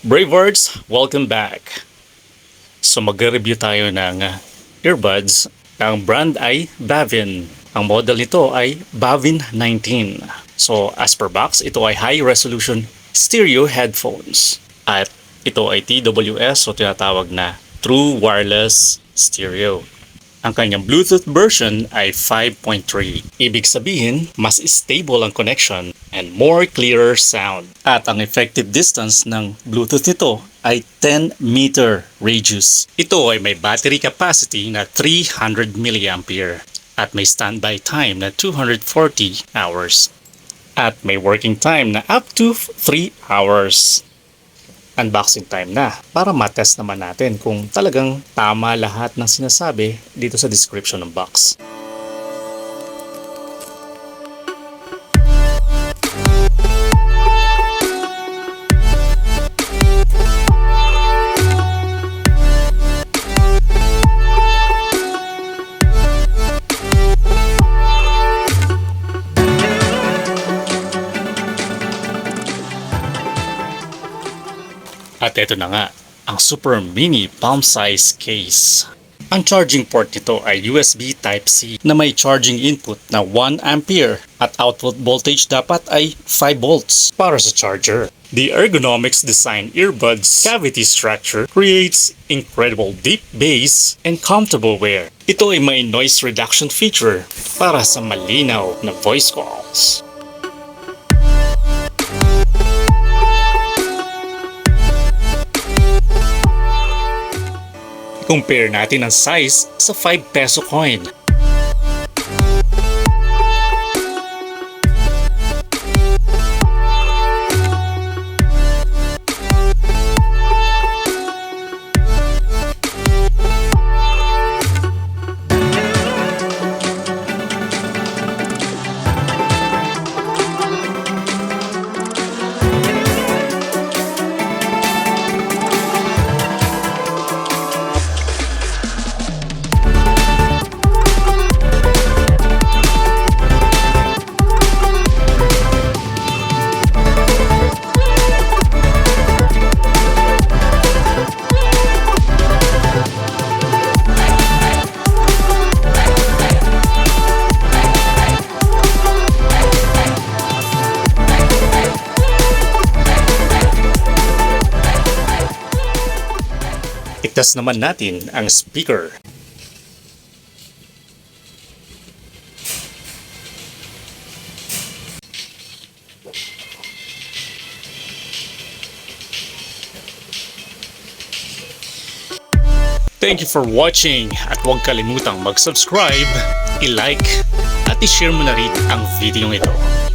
Bravehearts, welcome back! So magre-review tayo ng earbuds. Ang brand ay Bavin. Ang model nito ay Bavin 19. So as per box, ito ay high resolution stereo headphones. At ito ay TWS o tinatawag na True Wireless Stereo. Ang kanyang Bluetooth version ay 5.3. Ibig sabihin, mas stable ang connection and more clearer sound. At ang effective distance ng Bluetooth nito ay 10 meter radius. Ito ay may battery capacity na 300 mAh at may standby time na 240 hours. At may working time na up to 3 hours. Unboxing time na para matest naman natin kung talagang tama lahat ng sinasabi dito sa description ng box. At ito na nga, ang super mini palm size case. Ang charging port nito ay USB Type-C na may charging input na 1 ampere at output voltage dapat ay 5 volts para sa charger. The ergonomics design earbuds cavity structure creates incredible deep bass and comfortable wear. Ito ay may noise reduction feature para sa malinaw na voice calls. Compare natin ang size sa 5 peso coin. Itas naman natin ang speaker. Thank you for watching at huwag kalimutang mag-subscribe, i-like at i-share mo na rin ang video ito.